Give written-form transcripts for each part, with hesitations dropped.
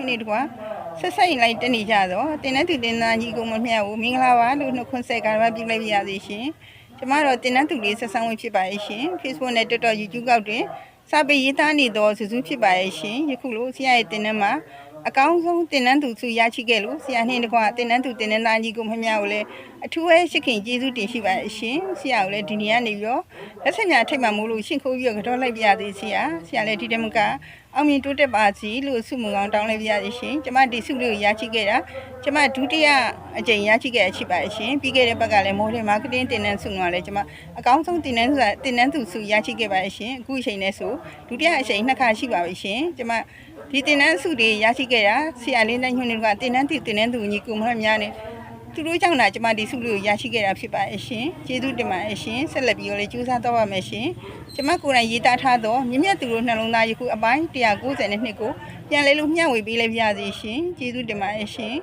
နေတကွာဆက်ဆက်ရင်လိုက်တနေကြတော့တင်တဲ့သူတင်သားကြီးကိုမမျှဘူးမင်္ဂလာပါလို့နှုတ်ခွန်းဆက်ကားပြလိုက်ပြရသေးရှင်ကျမတော့တင်တဲ့သူလေးဆက်ဆံဝင်ဖြစ်ပါရဲ့ရှင် Facebook နဲ့ TikTok YouTube ကောက်တွင်စာပေရေးသားနေတော့စုစုဖြစ်ပါရဲ့ရှင်ယခုလိုဆရာရဲ့တင်တဲ့မှာအကောင်းဆုံးတင်တဲ့သူစုရချိခဲ့လို့ဆရာနှင်းတကွတင်တဲ့သူတင်တဲ့သားကြီးကိုမမျှဘူးလေအထူးပဲရှိခင်ကျေးဇူးတင်ရှိပါရဲ့ရှင်ဆရာကိုလည်းဒီနေ့ကနေပြီးတော့လက်ဆက်များထိတ်မှမို့လို့ရှင့်ခိုးပြီးတော့ကတော့လိုက်ပြရသေးဆရာလည်းဒီတမကအောင်မြင်တိုးတက်ပါစီလို့ဆုမွန်ကောင်းတောင်းလိုက်ပြရရှင်ကျမဒီဆုလေးကိုရချိခဲ့တာကျမဒုတိယအကြိမ်ရချိခဲ့ရရှိပါရှင်ပြီးခဲ့တဲ့ဘက်ကလည်းမိုးတယ်မာကတင်တင်တဲ့ဆုကလည်းကျမအကောင်းဆုံးတင်တဲ့သူဆုရချိခဲ့ပါရှင်အခုအချိန်နဲ့ဆိုဒုတိယအချိန်နှစ်ခါရှိပါပြီရှင်ကျမဒီတင်တဲ့ဆုတွေရရှိခဲ့တာဆရာလင်းတိုင်းညွှန်တွေကတင်တဲ့သူညီကိုမများနဲ့သူတို့ကြောင့်လားကျမဒီဆုလေးကိုရရှိခဲ့တာဖြစ်ပါရဲ့ရှင်ကျေးဇူးတင်ပါရဲ့ရှင်ဆက်လက်ပြီးတော့လည်းကြိုးစားတော့ပါမယ်ရှင်ကျမကိုယ်တိုင်ရေးသားထားသောမြင့်မြတ်သူတို့နှလုံးသားယခုအပိုင်း192ကိုပြန်လဲလို့မျှဝေပေးလိုက်ပါရစေရှင်ကျေးဇူးတင်ပါရဲ့ရှင်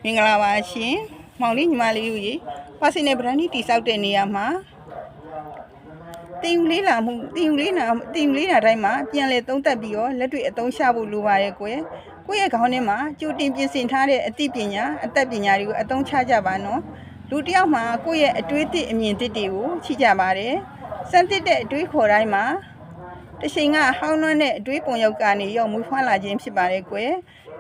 မင်္ဂလာပါရှင်မောင်လေးညီမလေးတို့ရေပါစင်နယ်ဗရန်ဒီတိဆောက်တဲ့နေရာမှာတင်ယူလေးလာတိုင်းမှာပြန်လဲသုံးသပ်ပြီးတော့လက်တွေ့အသုံးချဖို့လိုပါတယ်ကိုယ့်ရဲ့ခေါင်းထဲမှာကြိုတင်ပြင်ဆင်ထားတဲ့အသိပညာအသက်ပညာတွေကိုအသုံးချကြပါနော်လူတစ်ယောက်မှာကိုယ့်ရဲ့အတွေးသစ်အမြင်သစ်တွေကိုချိကြပါတယ်စံသစ်တဲ့အတွေးခေါ်တိုင်းမှာတချိန်ကဟောင်းနှွမ်းတဲ့အတွေးပုံရောက်ကနေရောက်မွေးဖွားလာခြင်းဖြစ်ပါတယ်ကွယ်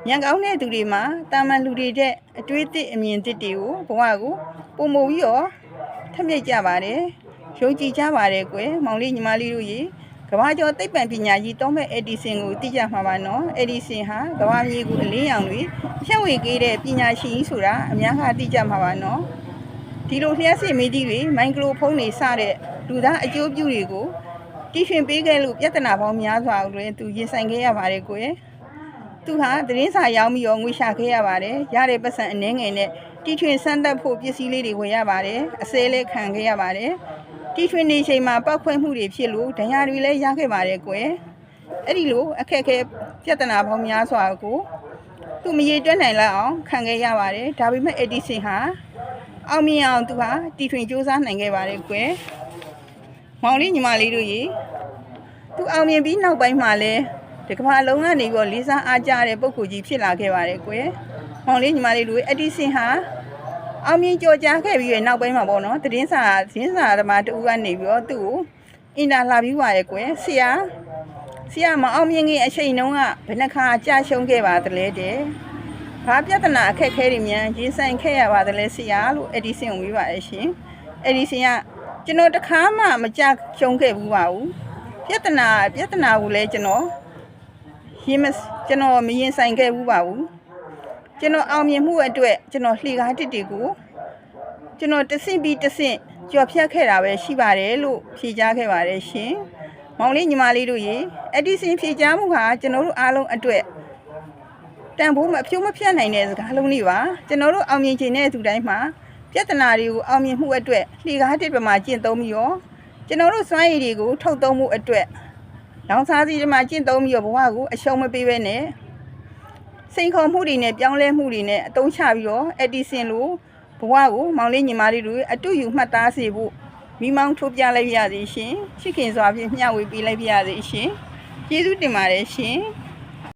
ညံကောင်းတဲ့သူတွေမှာတာမန်လူတွေတဲ့အတွေးသစ်အမြင်သစ်တွေကိုဘဝကိုပုံမူပြီးတော့ထမြက်ကြပါတယ်ယုံကြည်ကြပါတယ်ကွယ်မောင်လေးညီမလေးတို့ရေကဘာကျော်သိပ္ပံပညာကြီးတောမဲ့အက်ဒီဆင်ကိုသိကြမှာပါနော်အက်ဒီဆင်ဟာကဘာမြေကိုအလင်းရောင်တွေဖြန့်ဝေခဲ့တဲ့ပညာရှင်ကြီးဆိုတာအများကသိကြမှာပါနော်ဒီလိုလျှက်စစ်မီးကြီးတွေမိုင်ကရိုဖုန်းတွေစတဲ့လူသားအကျိုးပြုတွေကိုတီးထွင်ပေးခဲ့လို့ပြဿနာပေါင်းများစွာကိုလည်းသူရင်ဆိုင်ခဲ့ရပါတယ်ကွယ်သူဟာသတင်းစာရောင်းပြီးတော့ငွေရှာခဲ့ရပါတယ်ရတဲ့ပတ်စံအနှဲငယ်နဲ့တီထွင်စမ်းသပ်ဖို့ပစ္စည်းလေးတွေဝယ်ရပါတယ်အစဲလေးခံခဲ့ရပါတယ်တီထွင်နေချိန်မှာပောက်ခွဲမှုတွေဖြစ်လို့ဒဏ်ရာတွေလည်းရခဲ့ပါတယ်ကွယ်အဲ့ဒီလိုအခက်အခဲပြဿနာပေါင်းများစွာကိုသူမရေတွက်နိုင်လောက်အောင်ခံခဲ့ရပါတယ်ဒါပေမဲ့အက်ဒီဆင်ဟာအောင်မြင်အောင်သူဟာတီထွင်စူးစမ်းနိုင်ခဲ့ပါတယ်ကွယ်မောင်လေးညီမလေးတို့ရေသူအောင်မြင်ပြီးနောက်ပိုင်းမှာလည်းဒီကမ္ဘာလုံးကနေပြီးတော့လေးစားအားကြတဲ့ပုံကိုကြီးဖြစ်လာခဲ့ပါတယ်ကွယ်မောင်လေးညီမလေးတို့အက်ဒီဆင်ဟာအောင်မြင်ကြော်ကြားခဲ့ပြီးနောက်ပိုင်းမှာပေါ့နော်သတင်းစာသမားတူကနေပြီးတော့သူ့ကိုအင်တာလာပြီးပါရဲ့ကွယ်ဆရာမအောင်မြင်ခင်အချိန်တုန်းကဘယ်နှခါကြာရှုံးခဲ့ပါသလဲတဲ့ဘာပြဿနာအခက်အခဲတွေများရင်ဆိုင်ခဲ့ရပါသလဲဆရာလို့အက်ဒီဆင်ကိုဝေးပါရဲ့ရှင်အက်ဒီဆင်ကကျွန်တော်တခါမှမကြာရှုံးခဲ့ဘူးပါဘူးပြဿနာကိုလည်းကျွန်တော်မရင်ဆိုင်ခဲ့ဘူးပါဘူးကျွန်တော်အောင်မြင်မှုအတွက်ကျွန်တော်လှေကားတစ်တွေကိုကျွန်တော်တဆင့်ပြီးတဆင့်ကြော်ဖြတ်ခဲ့တာပဲရှိပါတယ်လို့ဖြေကြားခဲ့ပါတယ်ရှင်မောင်လေးညီမလေးတို့ရေအက်ဒီဆင်ဖြေကြားမှုဟာကျွန်တော်တို့အားလုံးအတွက်တန်ဖိုးမဖြိုးမဖြတ်နိုင်တဲ့စကားလုံးလေးပါကျွန်တော်တို့အောင်မြင်ခြင်းတဲ့သူတိုင်းမှာပြဿနာတွေကိုအောင်မြင်မှုအတွက်လှေကားတစ်ပမာကျင့်သုံးပြီးတော့ကျွန်တော်တို့စွမ်းရည်တွေကိုထုတ်သုံးမှုအတွက်လောင်စာစီတွေမှာကျင့်သုံးပြီးတော့ဘဝကိုအရှုံးမပေးဘဲနဲ့စိန်ခေါ်မှုတွေနဲ့ပြောင်းလဲမှုတွေနဲ့အသုံးချပြီးတော့အက်ဒီဆင်လိုဘဝကိုမောင်လေးညီမလေးတို့အတူယူမှတ်သားစေဖို့မိမောင်းထိုးပြလိုက်ရစေရှင်ချစ်ခင်စွာဖြင့်မျှဝေပေးလိုက်ရစေရှင်ကျေးဇူးတင်ပါတယ်ရှင်